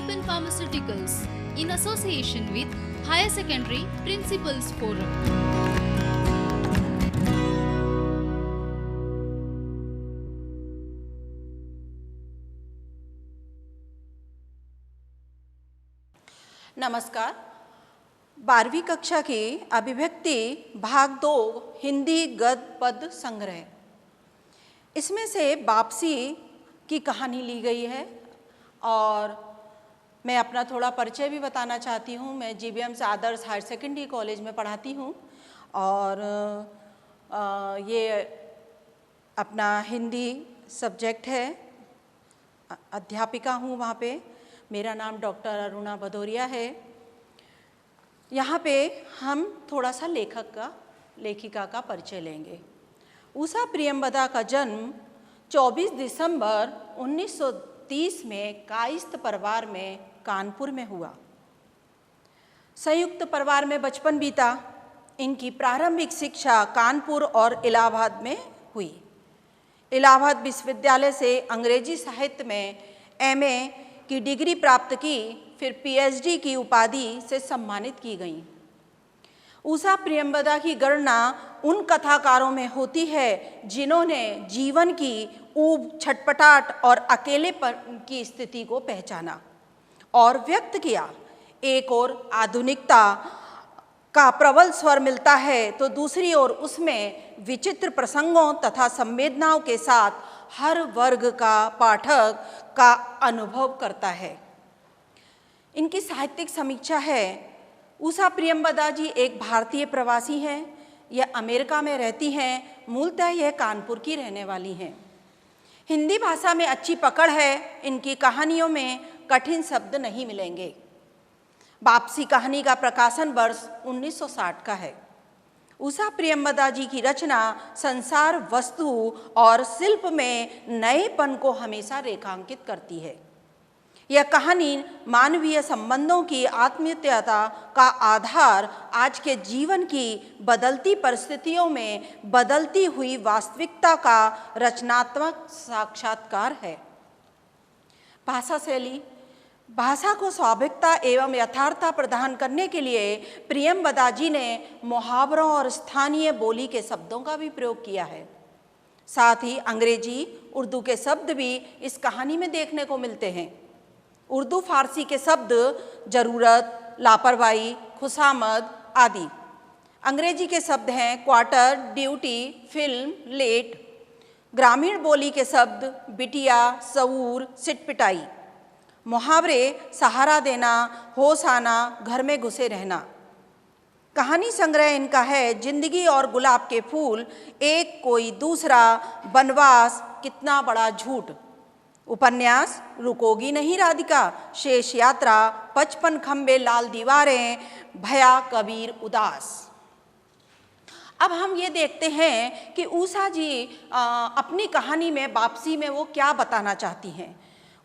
Alpine Pharmaceuticals in association with Higher Secondary Principals Forum. नमस्कार। 12वीं कक्षा की अभिव्यक्ति भाग 2 हिंदी गद्य पद संग्रह, इसमें से वापसी की कहानी ली गई है और मैं अपना थोड़ा परिचय भी बताना चाहती हूँ। मैं GBM आदर्श हायर सेकेंडरी कॉलेज में पढ़ाती हूँ और ये अपना हिंदी सब्जेक्ट है, अध्यापिका हूँ वहाँ पे। मेरा नाम डॉक्टर अरुणा भदौरिया है। यहाँ पे हम थोड़ा सा लेखिका का परिचय लेंगे। उषा प्रियंवदा का जन्म 24 दिसंबर 1930 में कायस्थ परिवार में कानपुर में हुआ। संयुक्त परिवार में बचपन बीता। इनकी प्रारंभिक शिक्षा कानपुर और इलाहाबाद में हुई। इलाहाबाद विश्वविद्यालय से अंग्रेजी साहित्य में MA की डिग्री प्राप्त की, फिर PhD की उपाधि से सम्मानित की गई। उषा प्रियंवदा की गणना उन कथाकारों में होती है जिन्होंने जीवन की ऊब, छटपटाहट और अकेलेपन की स्थिति को पहचाना और व्यक्त किया। एक ओर आधुनिकता का प्रबल स्वर मिलता है तो दूसरी ओर उसमें विचित्र प्रसंगों तथा संवेदनाओं के साथ हर वर्ग का पाठक का अनुभव करता है। इनकी साहित्यिक समीक्षा है। उषा प्रियंवदा जी एक भारतीय प्रवासी हैं। यह अमेरिका में रहती हैं। मूलतः यह कानपुर की रहने वाली हैं। हिंदी भाषा में अच्छी पकड़ है। इनकी कहानियों में कठिन शब्द नहीं मिलेंगे। वापसी कहानी का प्रकाशन वर्ष 1960 का है। उषा प्रियंवदा जी की रचना संसार, वस्तु और शिल्प में नएपन को हमेशा रेखांकित करती है। यह कहानी मानवीय संबंधों की आत्मीयता का आधार आज के जीवन की बदलती परिस्थितियों में बदलती हुई वास्तविकता का रचनात्मक साक्षात्कार है। भाषा शैली, भाषा को स्वाभाविकता एवं यथार्थता प्रदान करने के लिए प्रियंवदा जी ने मुहावरों और स्थानीय बोली के शब्दों का भी प्रयोग किया है। साथ ही अंग्रेजी, उर्दू के शब्द भी इस कहानी में देखने को मिलते हैं। उर्दू फारसी के शब्द जरूरत, लापरवाही, खुशामद आदि। अंग्रेजी के शब्द हैं क्वार्टर, ड्यूटी, फिल्म, लेट। ग्रामीण बोली के शब्द बिटिया, सऊर, सिटपिटाई। मुहावरे सहारा देना, होश आना, घर में घुसे रहना। कहानी संग्रह इनका है जिंदगी और गुलाब के फूल, एक कोई दूसरा, वनवास, कितना बड़ा झूठ। उपन्यास रुकोगी नहीं राधिका, शेष यात्रा, 55 खंबे लाल दीवारें, भया कबीर उदास। अब हम ये देखते हैं कि उषा जी अपनी कहानी में वापसी में वो क्या बताना चाहती हैं।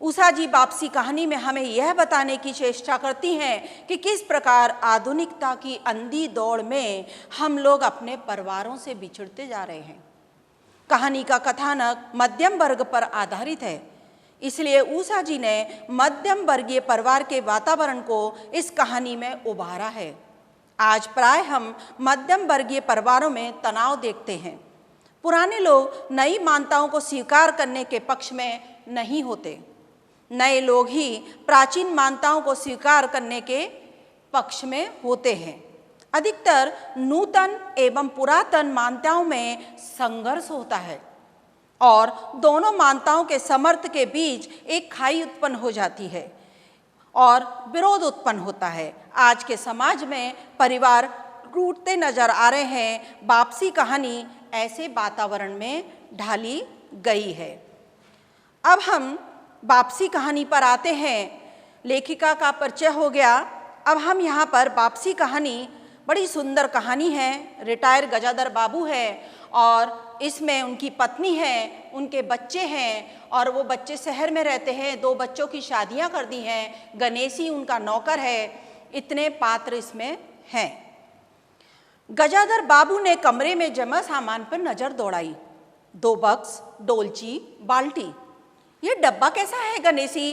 उषा जी वापसी कहानी में हमें यह बताने की चेष्टा करती हैं कि किस प्रकार आधुनिकता की अंधी दौड़ में हम लोग अपने परिवारों से बिछड़ते जा रहे हैं। कहानी का कथानक मध्यम वर्ग पर आधारित है, इसलिए उषा जी ने मध्यम वर्गीय परिवार के वातावरण को इस कहानी में उभारा है। आज प्राय हम मध्यम वर्गीय परिवारों में तनाव देखते हैं। पुराने लोग नई मान्यताओं को स्वीकार करने के पक्ष में नहीं होते, नए लोग ही प्राचीन मान्यताओं को स्वीकार करने के पक्ष में होते हैं। अधिकतर नूतन एवं पुरातन मान्यताओं में संघर्ष होता है और दोनों मान्यताओं के समर्थ के बीच एक खाई उत्पन्न हो जाती है और विरोध उत्पन्न होता है। आज के समाज में परिवार टूटते नजर आ रहे हैं। वापसी कहानी ऐसे वातावरण में ढाली गई है। अब हम वापसी कहानी पर आते हैं। लेखिका का परिचय हो गया। अब हम यहाँ पर वापसी कहानी, बड़ी सुंदर कहानी है। रिटायर गजाधर बाबू है और इसमें उनकी पत्नी है, उनके बच्चे हैं और वो बच्चे शहर में रहते हैं। 2 बच्चों की शादियां कर दी हैं। गणेशी उनका नौकर है। इतने पात्र इसमें हैं। गजाधर बाबू ने कमरे में जमा सामान पर नजर दौड़ाई। 2 बक्स, डोलची, बाल्टी। ये डब्बा कैसा है गणेशी?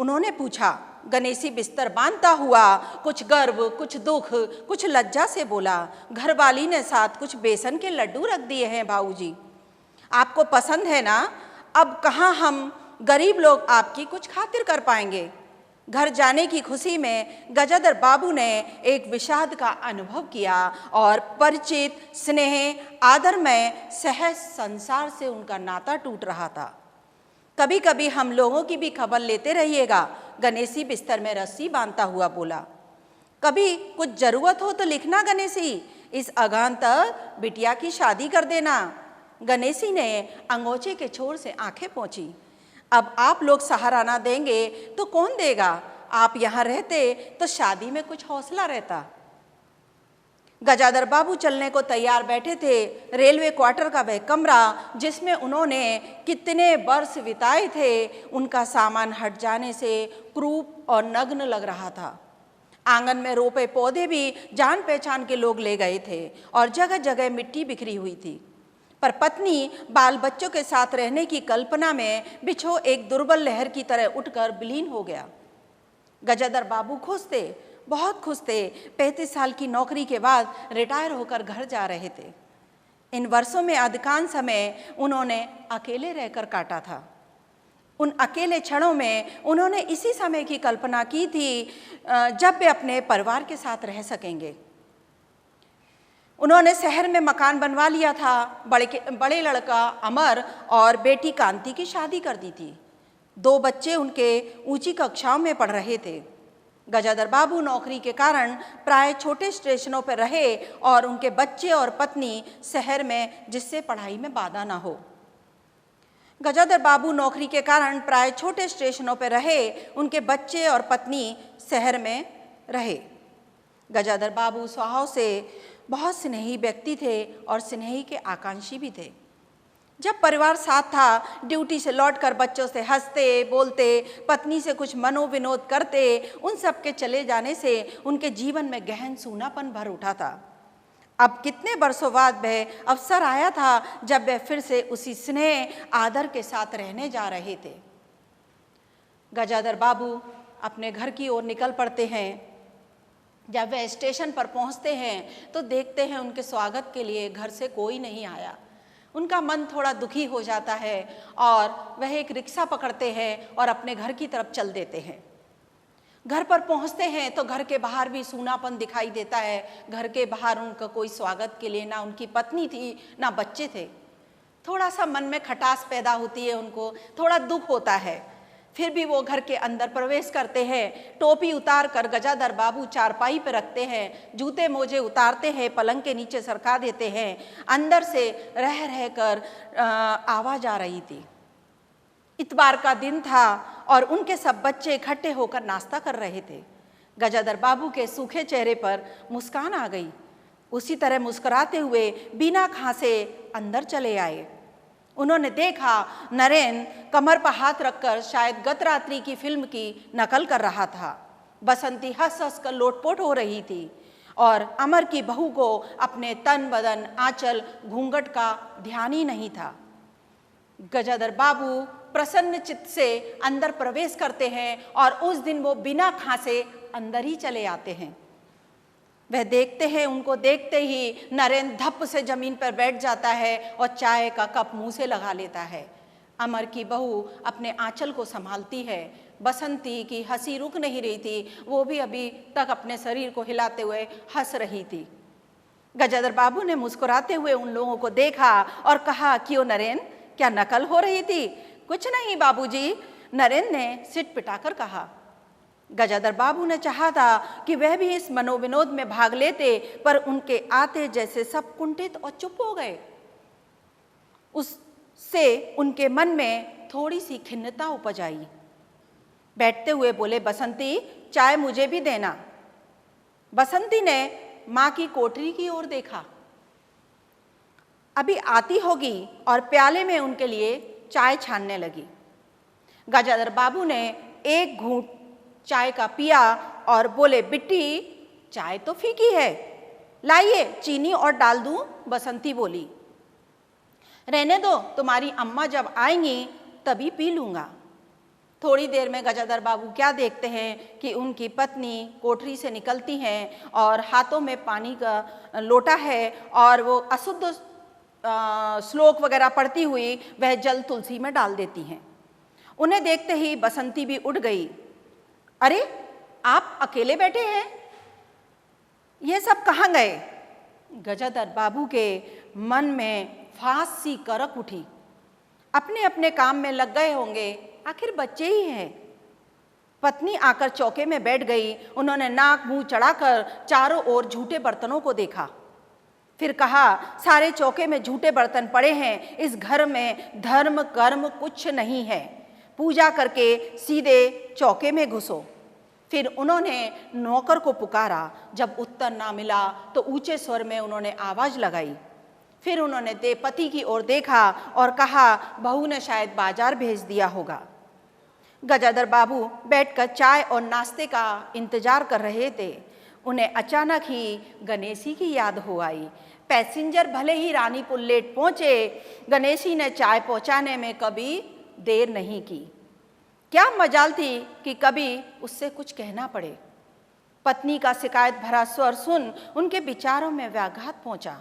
उन्होंने पूछा। गणेशी बिस्तर बांधता हुआ कुछ गर्व, कुछ दुख, कुछ लज्जा से बोला, घरवाली ने साथ कुछ बेसन के लड्डू रख दिए हैं भाऊजी, आपको पसंद है ना? अब कहाँ हम गरीब लोग आपकी कुछ खातिर कर पाएंगे। घर जाने की खुशी में गजाधर बाबू ने एक विषाद का अनुभव किया और परिचित, स्नेह, आदरमय, सहज संसार से उनका नाता टूट रहा था। कभी कभी हम लोगों की भी खबर लेते रहिएगा, गणेशी बिस्तर में रस्सी बांधता हुआ बोला। कभी कुछ जरूरत हो तो लिखना गणेशी, इस अगान तक बिटिया की शादी कर देना। गणेशी ने अंगोछे के छोर से आंखें पोंछी। अब आप लोग सहारा ना देंगे तो कौन देगा? आप यहाँ रहते तो शादी में कुछ हौसला रहता। गजाधर बाबू चलने को तैयार बैठे थे। रेलवे क्वार्टर का वह कमरा जिसमें उन्होंने कितने वर्ष बिताए थे, उनका सामान हट जाने से क्रूप और नग्न लग रहा था। आंगन में रोपे पौधे भी जान पहचान के लोग ले गए थे और जगह जगह मिट्टी बिखरी हुई थी। पर पत्नी बाल बच्चों के साथ रहने की कल्पना में बिछो एक दुर्बल लहर की तरह उठकर विलीन हो गया। गजाधर बाबू खुश थे, बहुत खुश थे। 35 साल की नौकरी के बाद रिटायर होकर घर जा रहे थे। इन वर्षों में अधिकांश समय उन्होंने अकेले रहकर काटा था। उन अकेले क्षणों में उन्होंने इसी समय की कल्पना की थी जब वे अपने परिवार के साथ रह सकेंगे। उन्होंने शहर में मकान बनवा लिया था। बड़े लड़का अमर और बेटी कांति की शादी कर दी थी। 2 बच्चे उनके ऊंची कक्षाओं में पढ़ रहे थे। गजाधर बाबू नौकरी के कारण प्राय छोटे स्टेशनों पर रहे और उनके बच्चे और पत्नी शहर में, जिससे पढ़ाई में बाधा ना हो। गजाधर बाबू नौकरी के कारण प्राय छोटे स्टेशनों पर रहे, उनके बच्चे और पत्नी शहर में रहे। गजाधर बाबू स्वभाव से बहुत स्नेही व्यक्ति थे और स्नेही के आकांक्षी भी थे। जब परिवार साथ था, ड्यूटी से लौटकर बच्चों से हंसते बोलते, पत्नी से कुछ मनोविनोद करते। उन सब के चले जाने से उनके जीवन में गहन सूनापन भर उठा था। अब कितने वर्षों बाद वह अवसर आया था जब वे फिर से उसी स्नेह आदर के साथ रहने जा रहे थे। गजाधर बाबू अपने घर की ओर निकल पड़ते हैं। जब वे स्टेशन पर पहुंचते हैं तो देखते हैं उनके स्वागत के लिए घर से कोई नहीं आया। उनका मन थोड़ा दुखी हो जाता है और वह एक रिक्शा पकड़ते हैं और अपने घर की तरफ चल देते हैं। घर पर पहुंचते हैं तो घर के बाहर भी सूनापन दिखाई देता है। घर के बाहर उनका कोई स्वागत के लिए ना उनकी पत्नी थी ना बच्चे थे। थोड़ा सा मन में खटास पैदा होती है, उनको थोड़ा दुख होता है। फिर भी वो घर के अंदर प्रवेश करते हैं। टोपी उतार कर गजाधर बाबू चारपाई पर रखते हैं, जूते मोजे उतारते हैं, पलंग के नीचे सरका देते हैं। अंदर से रह रह कर आवाज आ रही थी। इतवार का दिन था और उनके सब बच्चे इकट्ठे होकर नाश्ता कर रहे थे। गजाधर बाबू के सूखे चेहरे पर मुस्कान आ गई। उसी तरह मुस्कुराते हुए बिना खांसे अंदर चले आए। उन्होंने देखा नरेन कमर पर हाथ रखकर शायद गत रात्रि की फिल्म की नकल कर रहा था। बसंती हंस हंस कर लोटपोट हो रही थी और अमर की बहू को अपने तन बदन, आंचल, घूंघट का ध्यान ही नहीं था। गजाधर बाबू प्रसन्न चित्त से अंदर प्रवेश करते हैं और उस दिन वो बिना खांसे अंदर ही चले आते हैं। वह देखते हैं, उनको देखते ही नरेन धप से जमीन पर बैठ जाता है और चाय का कप मुंह से लगा लेता है। अमर की बहू अपने आंचल को संभालती है। बसंती की हंसी रुक नहीं रही थी, वो भी अभी तक अपने शरीर को हिलाते हुए हंस रही थी। गजाधर बाबू ने मुस्कुराते हुए उन लोगों को देखा और कहा, क्यों नरेन, क्या नकल हो रही थी? कुछ नहीं बाबूजी, नरेन ने सिट पिटाकर कहा। गजाधर बाबू ने चाहा था कि वह भी इस मनोविनोद में भाग लेते, पर उनके आते जैसे सब कुंठित और चुप हो गए। उससे उनके मन में थोड़ी सी खिन्नता उपज आई। बैठते हुए बोले, बसंती, चाय मुझे भी देना। बसंती ने माँ की कोठरी की ओर देखा। अभी आती होगी और प्याले में उनके लिए चाय छानने लगी। गजाधर बाबू ने एक घूंट चाय का पिया और बोले, बिट्टी, चाय तो फीकी है, लाइए चीनी और डाल दूं? बसंती बोली, रहने दो, तुम्हारी अम्मा जब आएंगी तभी पी लूंगा। थोड़ी देर में गजाधर बाबू क्या देखते हैं कि उनकी पत्नी कोठरी से निकलती हैं और हाथों में पानी का लोटा है और वो अशुद्ध श्लोक वगैरह पढ़ती हुई वह जल तुलसी में डाल देती हैं। उन्हें देखते ही बसंती भी उठ गई। अरे, आप अकेले बैठे हैं, ये सब कहाँ गए? गजाधर बाबू के मन में फांस सी करक उठी। अपने अपने काम में लग गए होंगे, आखिर बच्चे ही हैं। पत्नी आकर चौके में बैठ गई। उन्होंने नाक मुंह चढ़ाकर चारों ओर झूठे बर्तनों को देखा। फिर कहा, सारे चौके में झूठे बर्तन पड़े हैं, इस घर में धर्म कर्म कुछ नहीं है, पूजा करके सीधे चौके में घुसो। फिर उन्होंने नौकर को पुकारा। जब उत्तर ना मिला तो ऊंचे स्वर में उन्होंने आवाज लगाई। फिर उन्होंने पति की ओर देखा और कहा, बहू ने शायद बाजार भेज दिया होगा। गजाधर बाबू बैठकर चाय और नाश्ते का इंतजार कर रहे थे। उन्हें अचानक ही गणेशी की याद हो आई। पैसेंजर भले ही रानीपुर लेट पहुंचे, गणेशी ने चाय पहुंचाने में कभी देर नहीं की। क्या मजाल थी कि कभी उससे कुछ कहना पड़े। पत्नी का शिकायत भरा स्वर सुन उनके विचारों में व्याघात पहुंचा।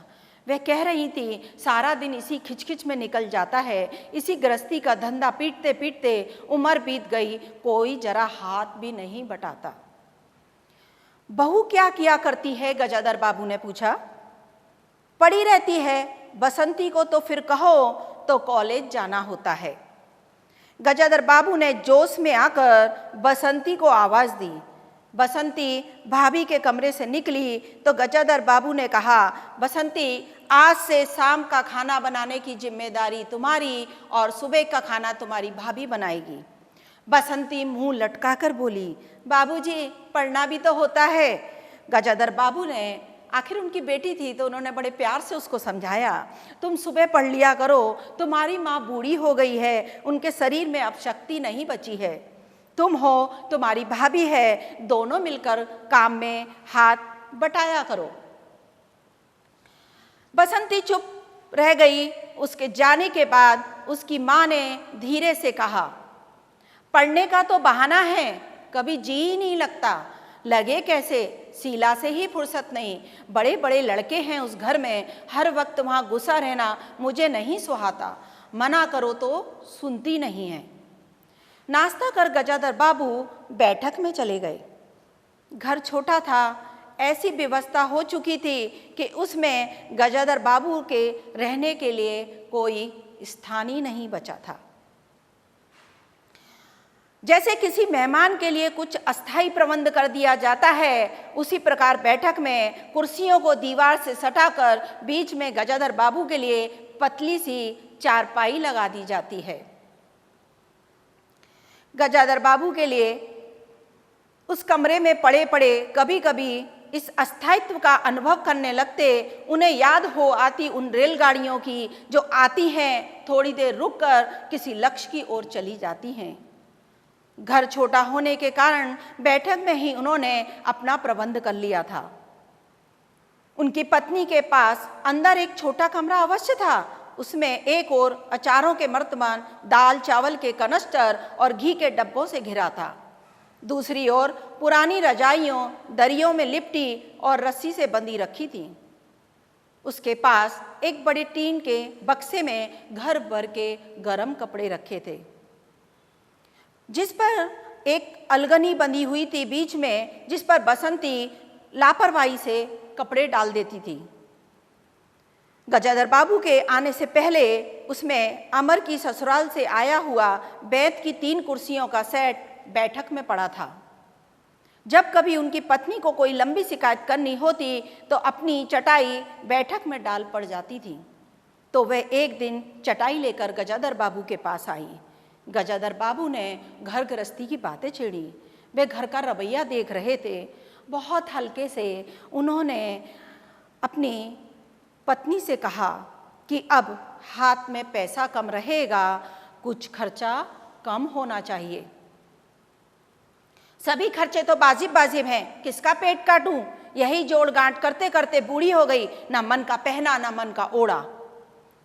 वह कह रही थी, सारा दिन इसी खिचखिच में निकल जाता है, इसी गृहस्थी का धंधा पीटते पीटते उम्र बीत गई, कोई जरा हाथ भी नहीं बटाता। बहू क्या किया करती है? गजाधर बाबू ने पूछा। पड़ी रहती है। बसंती को तो फिर कहो तो कॉलेज जाना होता है। गजाधर बाबू ने जोश में आकर बसंती को आवाज दी। बसंती भाभी के कमरे से निकली तो गजाधर बाबू ने कहा, बसंती, आज से शाम का खाना बनाने की जिम्मेदारी तुम्हारी और सुबह का खाना तुम्हारी भाभी बनाएगी। बसंती मुंह लटकाकर बोली, बाबूजी, पढ़ना भी तो होता है। गजाधर बाबू ने, आखिर उनकी बेटी थी तो उन्होंने बड़े प्यार से उसको समझाया, तुम सुबह पढ़ लिया करो, तुम्हारी माँ बूढ़ी हो गई है, उनके शरीर में अब शक्ति नहीं बची है। तुम हो, तुम्हारी भाभी है, दोनों मिलकर काम में हाथ बटाया करो। बसंती चुप रह गई। उसके जाने के बाद उसकी माँ ने धीरे से कहा, पढ़ने का तो बहाना है, कभी जी ही नहीं लगता। लगे कैसे? शीला से ही फुर्सत नहीं। बड़े बड़े लड़के हैं उस घर में, हर वक्त वहाँ घुसा रहना मुझे नहीं सुहाता। मना करो तो सुनती नहीं है। नाश्ता कर गजाधर बाबू बैठक में चले गए। घर छोटा था, ऐसी व्यवस्था हो चुकी थी कि उसमें गजाधर बाबू के रहने के लिए कोई स्थान ही नहीं बचा था। जैसे किसी मेहमान के लिए कुछ अस्थायी प्रबंध कर दिया जाता है, उसी प्रकार बैठक में कुर्सियों को दीवार से सटाकर बीच में गजाधर बाबू के लिए पतली सी चारपाई लगा दी जाती है। गजाधर बाबू के लिए उस कमरे में पड़े पड़े कभी कभी इस अस्थायित्व का अनुभव करने लगते। उन्हें याद हो आती उन रेलगाड़ियों की जो आती हैं, थोड़ी देर रुककर किसी लक्ष्य की ओर चली जाती हैं। घर छोटा होने के कारण बैठक में ही उन्होंने अपना प्रबंध कर लिया था। उनकी पत्नी के पास अंदर एक छोटा कमरा अवश्य था। उसमें एक ओर अचारों के मर्तमान, दाल चावल के कनस्टर और घी के डब्बों से घिरा था। दूसरी ओर पुरानी रजाइयों, दरियों में लिपटी और रस्सी से बंधी रखी थी। उसके पास एक बड़े टीन के बक्से में घर भर के गरम कपड़े रखे थे, जिस पर एक अलगनी बंधी हुई थी बीच में, जिस पर बसंती लापरवाही से कपड़े डाल देती थी। गजाधर बाबू के आने से पहले उसमें अमर की ससुराल से आया हुआ बैत की 3 कुर्सियों का सेट बैठक में पड़ा था। जब कभी उनकी पत्नी को कोई लंबी शिकायत करनी होती तो अपनी चटाई बैठक में डाल पड़ जाती थी। तो वह एक दिन चटाई लेकर गजाधर बाबू के पास आई। गजाधर बाबू ने घर गृहस्थी की बातें छेड़ी। वे घर का रवैया देख रहे थे। बहुत हल्के से उन्होंने अपनी पत्नी से कहा कि अब हाथ में पैसा कम रहेगा, कुछ खर्चा कम होना चाहिए। सभी खर्चे तो वाजिब वाजिब हैं, किसका पेट काटूं? यही जोड़ गांठ करते करते बूढ़ी हो गई, ना मन का पहना ना मन का ओढ़ा।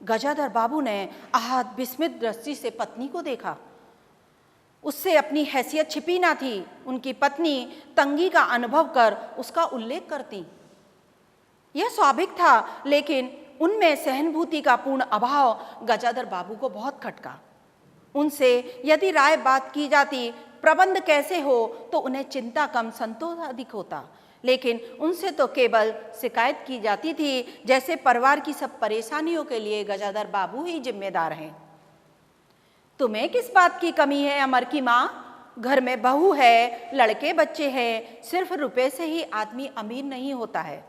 गजाधर बाबू ने आहत विस्मित दृष्टि से पत्नी को देखा। उससे अपनी हैसियत छिपी ना थी। उनकी पत्नी तंगी का अनुभव कर उसका उल्लेख करती। यह स्वाभाविक था, लेकिन उनमें सहानुभूति का पूर्ण अभाव गजाधर बाबू को बहुत खटका। उनसे यदि राय बात की जाती, प्रबंध कैसे हो, तो उन्हें चिंता कम संतोष अधिक होता, लेकिन उनसे तो केवल शिकायत की जाती थी, जैसे परिवार की सब परेशानियों के लिए गजाधर बाबू ही जिम्मेदार हैं। तुम्हें किस बात की कमी है अमर की माँ? घर में बहू है, लड़के बच्चे हैं, सिर्फ रुपए से ही आदमी अमीर नहीं होता है।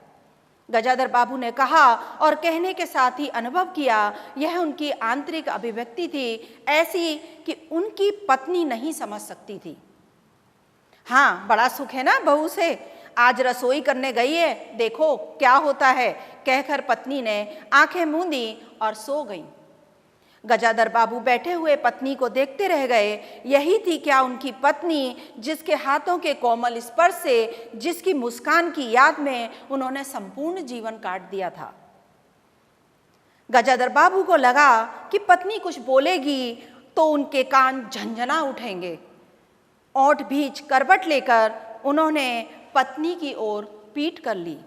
गजाधर बाबू ने कहा और कहने के साथ ही अनुभव किया, यह उनकी आंतरिक अभिव्यक्ति थी, ऐसी कि उनकी पत्नी नहीं समझ सकती थी। हाँ, बड़ा सुख है ना बहू से, आज रसोई करने गई है, देखो क्या होता है, कहकर पत्नी ने आंखें मूंदी और सो गई। गजाधर बाबू बैठे हुए पत्नी को देखते रह गए। यही थी क्या उनकी पत्नी, जिसके हाथों के कोमल स्पर्श से, जिसकी मुस्कान की याद में उन्होंने संपूर्ण जीवन काट दिया था। गजाधर बाबू को लगा कि पत्नी कुछ बोलेगी तो उनके कान झंझना उठेंगे। ओंठ भींच करवट लेकर उन्होंने पत्नी की ओर पीठ कर ली।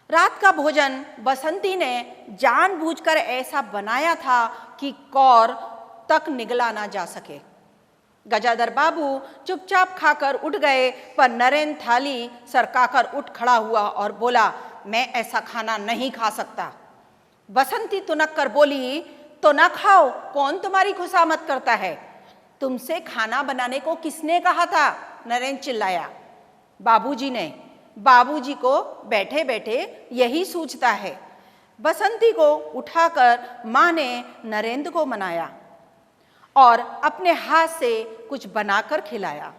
रात का भोजन बसंती ने जानबूझकर ऐसा बनाया था कि कौर तक निगला ना जा सके। गजाधर बाबू चुपचाप खाकर उठ गए, पर नरेंद्र थाली सरकाकर उठ खड़ा हुआ और बोला, मैं ऐसा खाना नहीं खा सकता। बसंती तुनक कर बोली, तो ना खाओ, कौन तुम्हारी खुशामद करता है? तुमसे खाना बनाने को किसने कहा था? नरेंद्र चिल्लाया। बाबूजी ने। बाबूजी को बैठे बैठे यही सूझता है। बसंती को उठाकर माँ ने नरेंद्र को मनाया और अपने हाथ से कुछ बनाकर खिलाया।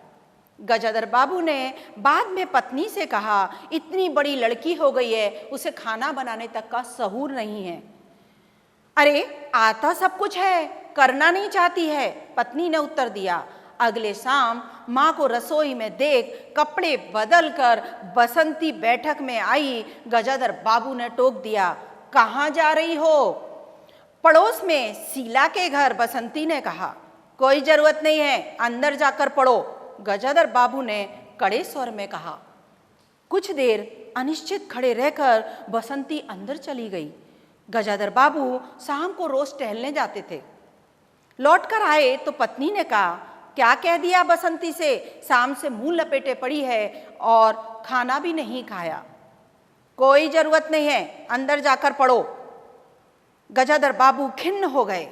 गजाधर बाबू ने बाद में पत्नी से कहा, इतनी बड़ी लड़की हो गई है, उसे खाना बनाने तक का सहूर नहीं है। अरे आता सब कुछ है, करना नहीं चाहती है, पत्नी ने उत्तर दिया। अगले शाम माँ को रसोई में देख कपड़े बदल कर बसंती बैठक में आई। गजाधर बाबू ने टोक दिया, कहाँ जा रही हो? पड़ोस में शीला के घर, बसंती ने कहा। कोई जरूरत नहीं है, अंदर जाकर पढ़ो, गजाधर बाबू ने कड़े स्वर में कहा। कुछ देर अनिश्चित खड़े रहकर बसंती अंदर चली गई। गजाधर बाबू शाम को रोज टहलने जाते थे। लौटकर आए तो पत्नी ने कहा, क्या कह दिया बसंती से? शाम से मुंह लपेटे पड़ी है और खाना भी नहीं खाया। कोई जरूरत नहीं है, अंदर जाकर पढ़ो। गजाधर बाबू खिन्न हो गए।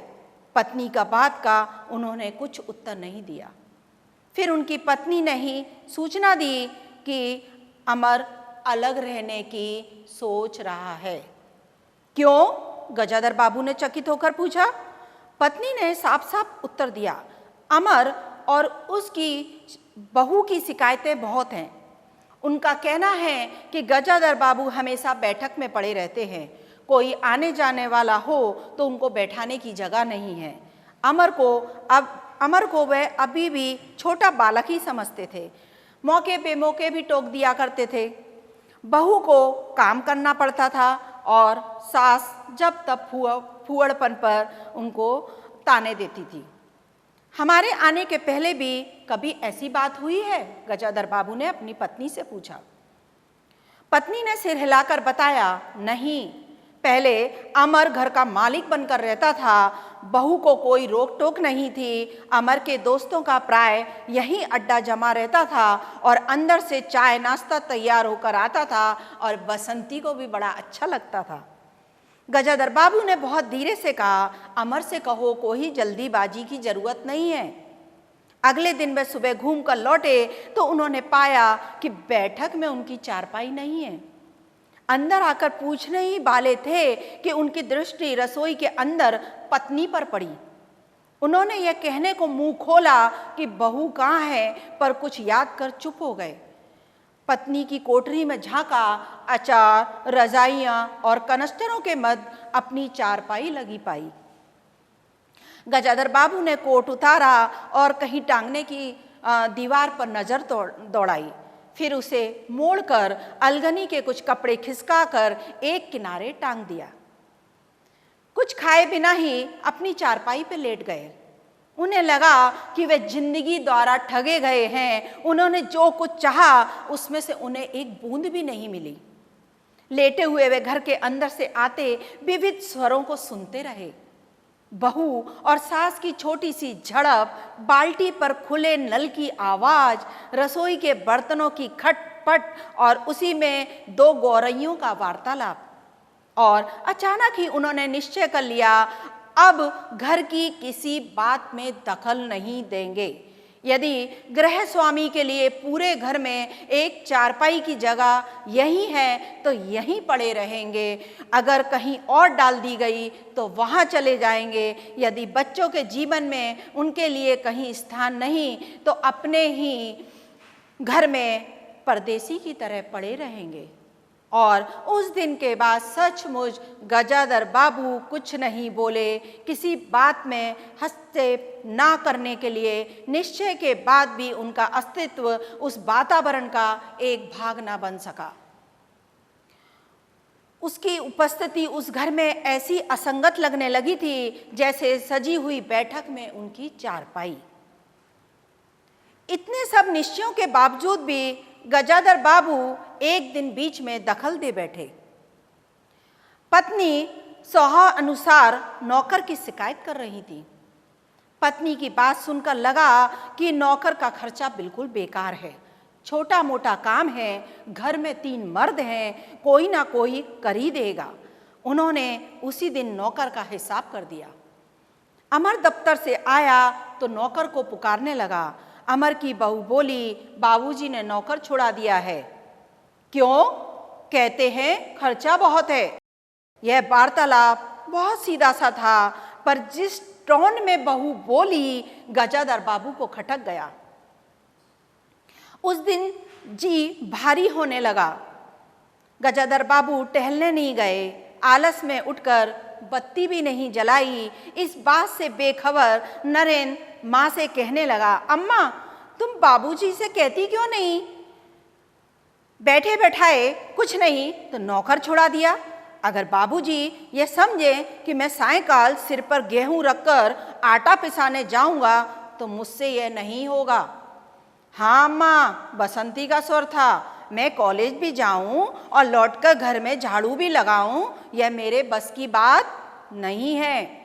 पत्नी का बात का उन्होंने कुछ उत्तर नहीं दिया। फिर उनकी पत्नी ने ही सूचना दी कि अमर अलग रहने की सोच रहा है। क्यों? गजाधर बाबू ने चकित होकर पूछा। पत्नी ने साफ साफ उत्तर दिया, अमर और उसकी बहू की शिकायतें बहुत हैं। उनका कहना है कि गजाधर बाबू हमेशा बैठक में पड़े रहते हैं, कोई आने जाने वाला हो तो उनको बैठाने की जगह नहीं है। अमर को वह अभी भी छोटा बालक ही समझते थे। मौके पे मौके भी टोक दिया करते थे। बहू को काम करना पड़ता था और सास जब तब फुअड़पन पर उनको ताने देती थी। हमारे आने के पहले भी कभी ऐसी बात हुई है? गजाधर बाबू ने अपनी पत्नी से पूछा। पत्नी ने सिर हिलाकर बताया, नहीं, पहले अमर घर का मालिक बनकर रहता था, बहू को कोई रोक टोक नहीं थी। अमर के दोस्तों का प्राय यही अड्डा जमा रहता था और अंदर से चाय नाश्ता तैयार होकर आता था और बसंती को भी बड़ा अच्छा लगता था। गजाधर बाबू ने बहुत धीरे से कहा, अमर से कहो कोई जल्दीबाजी की जरूरत नहीं है। अगले दिन वे सुबह घूमकर लौटे तो उन्होंने पाया कि बैठक में उनकी चारपाई नहीं है। अंदर आकर पूछने ही वाले थे कि उनकी दृष्टि रसोई के अंदर पत्नी पर पड़ी। उन्होंने यह कहने को मुंह खोला कि बहू कहाँ है, पर कुछ याद कर चुप हो गए। पत्नी की कोठरी में झांका, अचार, रजाइयाँ और कनस्तरों के मध्य अपनी चारपाई लगी पाई। गजाधर बाबू ने कोट उतारा और कहीं टांगने की दीवार पर नजर दौड़ाई, फिर उसे मोड़कर अलगनी के कुछ कपड़े खिसकाकर एक किनारे टांग दिया। कुछ खाए बिना ही अपनी चारपाई पे लेट गए। उन्हें लगा कि वे जिंदगी द्वारा ठगे गए हैं। उन्होंने जो कुछ चाहा उसमें से उन्हें एक बूंद भी नहीं मिली। लेटे हुए वे घर के अंदर से आते विविध स्वरों को सुनते रहे। बहू और सास की छोटी सी झड़प, बाल्टी पर खुले नल की आवाज, रसोई के बर्तनों की खटपट और उसी में दो गौरैयों का वार्तालाप। और अचानक ही उन्होंने निश्चय कर लिया, अब घर की किसी बात में दखल नहीं देंगे। यदि गृह स्वामी के लिए पूरे घर में एक चारपाई की जगह यही है तो यहीं पड़े रहेंगे। अगर कहीं और डाल दी गई तो वहाँ चले जाएंगे। यदि बच्चों के जीवन में उनके लिए कहीं स्थान नहीं तो अपने ही घर में परदेसी की तरह पड़े रहेंगे। और उस दिन के बाद सचमुच गजाधर बाबू कुछ नहीं बोले। किसी बात में हस्तक्षेप ना करने के लिए निश्चय के बाद भी उनका अस्तित्व उस वातावरण का एक भाग ना बन सका। उसकी उपस्थिति उस घर में ऐसी असंगत लगने लगी थी जैसे सजी हुई बैठक में उनकी चारपाई। इतने सब निश्चयों के बावजूद भी गजाधर बाबू एक दिन बीच में दखल दे बैठे। पत्नी स्वभाव अनुसार नौकर की शिकायत कर रही थी। पत्नी की बात सुनकर लगा कि नौकर का खर्चा बिल्कुल बेकार है। छोटा मोटा काम है, घर में 3 मर्द हैं, कोई ना कोई कर ही देगा। उन्होंने उसी दिन नौकर का हिसाब कर दिया। अमर दफ्तर से आया तो नौकर को पुकारने लगा। अमर की बहू बोली, बाबूजी ने नौकर छुड़ा दिया है। क्यों? कहते हैं खर्चा बहुत है। यह वार्तालाप बहुत सीधा सा था, पर जिस टोन में बहू बोली गजाधर बाबू को खटक गया। उस दिन जी भारी होने लगा। गजाधर बाबू टहलने नहीं गए। आलस में उठकर बत्ती भी नहीं जलाई। इस बात से बेखबर नरेंद्र माँ से कहने लगा, अम्मा तुम बाबूजी से कहती क्यों नहीं? बैठे बैठाए कुछ नहीं तो नौकर छुड़ा दिया। अगर बाबूजी ये समझे कि मैं सायंकाल सिर पर गेहूं रखकर आटा पिसाने जाऊंगा तो मुझसे यह नहीं होगा। हाँ अम्मा, बसंती का स्वर था। मैं कॉलेज भी जाऊं और लौटकर घर में झाड़ू भी लगाऊं, यह मेरे बस की बात नहीं है।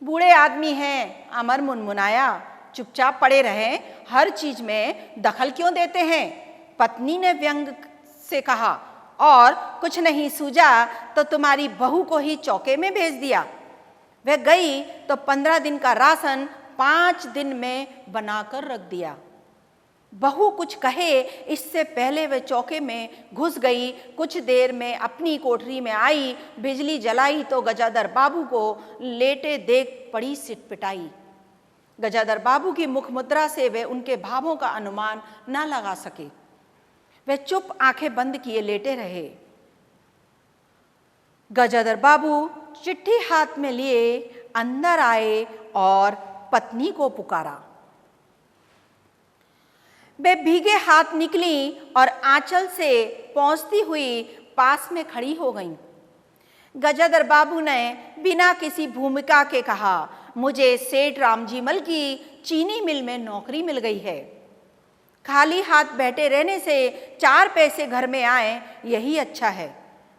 बूढ़े आदमी हैं, अमर मुनमुनाया। चुपचाप पड़े रहें, हर चीज में दखल क्यों देते हैं? पत्नी ने व्यंग से कहा। और कुछ नहीं सूझा तो तुम्हारी बहू को ही चौके में भेज दिया। वह गई तो 15 दिन का राशन 5 दिन में बनाकर रख दिया। बहू कुछ कहे इससे पहले वह चौके में घुस गई। कुछ देर में अपनी कोठरी में आई, बिजली जलाई तो गजाधर बाबू को लेटे देख पड़ी सिटपिटाई। गजाधर बाबू की मुख मुद्रा से वे उनके भावों का अनुमान न लगा सके। वे चुप आंखें बंद किए लेटे रहे। गजाधर बाबू चिट्ठी हाथ में लिए अंदर आए और पत्नी को पुकारा। वे भीगे हाथ निकली और आंचल से पहुंचती हुई पास में खड़ी हो गईं। गजाधर बाबू ने बिना किसी भूमिका के कहा, मुझे सेठ रामजीमल की चीनी मिल में नौकरी मिल गई है। खाली हाथ बैठे रहने से 4 पैसे घर में आए यही अच्छा है।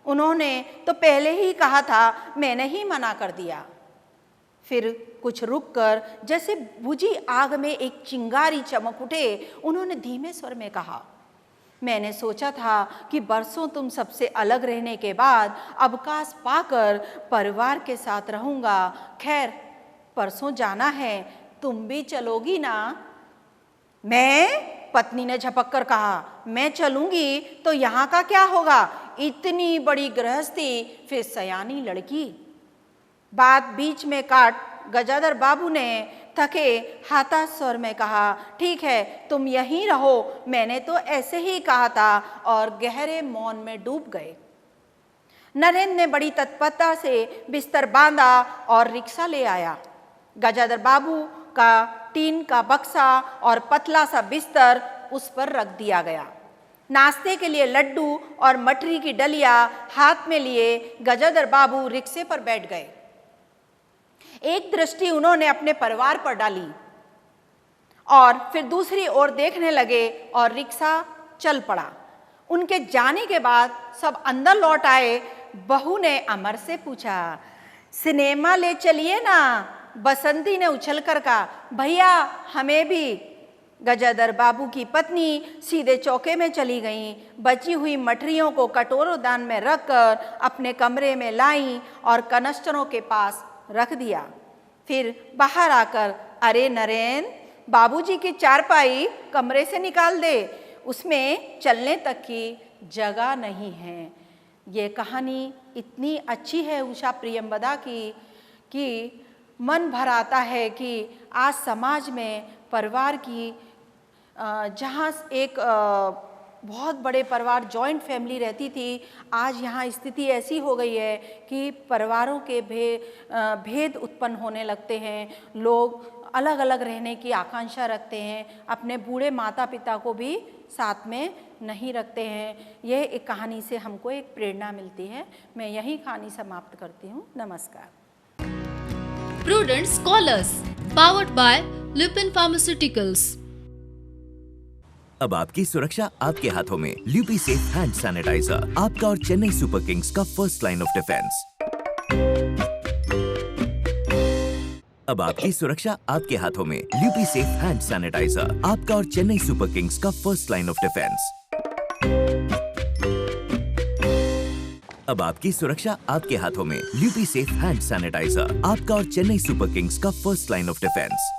उन्होंने तो पहले ही कहा था, मैंने ही मना कर दिया। फिर कुछ रुककर जैसे बुझी आग में एक चिंगारी चमक उठे, उन्होंने धीमे स्वर में कहा, मैंने सोचा था कि बरसों तुम सबसे अलग रहने के बाद अवकाश पाकर परिवार के साथ रहूंगा। खैर परसों जाना है, तुम भी चलोगी ना? मैं? पत्नी ने झपक कर कहा, मैं चलूंगी तो यहाँ का क्या होगा? इतनी बड़ी गृहस्थी, फिर सयानी लड़की। बात बीच में काट गजाधर बाबू ने थके हाथा स्वर में कहा, ठीक है तुम यहीं रहो, मैंने तो ऐसे ही कहा था, और गहरे मौन में डूब गए। नरेंद्र ने बड़ी तत्परता से बिस्तर बांधा और रिक्शा ले आया। गजाधर बाबू का टीन का बक्सा और पतला सा बिस्तर उस पर रख दिया गया। नाश्ते के लिए लड्डू और मठरी की डलिया हाथ में लिए गजाधर बाबू रिक्शे पर बैठ गए। एक दृष्टि उन्होंने अपने परिवार पर डाली और फिर दूसरी ओर देखने लगे और रिक्शा चल पड़ा। उनके जाने के बाद सब अंदर लौट आए। बहू ने अमर से पूछा, सिनेमा ले चलिए ना। बसंती ने उछलकर कहा, भैया हमें भी। गजाधर बाबू की पत्नी सीधे चौके में चली गईं। बची हुई मठरियों को कटोरदान में रखकर अपने कमरे में लाईं और कनस्तरों के पास रख दिया। फिर बाहर आकर, अरे नरेन, बाबूजी की चारपाई कमरे से निकाल दे, उसमें चलने तक की जगह नहीं है। ये कहानी इतनी अच्छी है उषा प्रियंवदा की कि मन भर आता है कि आज समाज में परिवार की जहाँ एक बहुत बड़े परिवार जॉइंट फैमिली रहती थी, आज यहाँ स्थिति ऐसी हो गई है कि परिवारों के भेद उत्पन्न होने लगते हैं। लोग अलग अलग रहने की आकांक्षा रखते हैं, अपने बूढ़े माता पिता को भी साथ में नहीं रखते हैं। यह एक कहानी से हमको एक प्रेरणा मिलती है। मैं यही कहानी समाप्त करती हूँ। नमस्कार। Prudent Scholars, powered by Lupin Pharmaceuticals. अब आपकी सुरक्षा आपके हाथों में। ल्यूपी सेफ हैंड सैनिटाइजर, आपका और चेन्नई सुपर किंग्स का फर्स्ट लाइन ऑफ डिफेंस। अब आपकी सुरक्षा आपके हाथों में। ल्यूपी सेफ हैंड सैनिटाइजर, आपका और चेन्नई सुपर किंग्स का फर्स्ट लाइन ऑफ डिफेंस। अब आपकी सुरक्षा आपके हाथों में। ल्यूपी सेफ हैंड सैनिटाइजर, आपका और चेन्नई सुपर किंग्स का फर्स्ट लाइन ऑफ डिफेंस।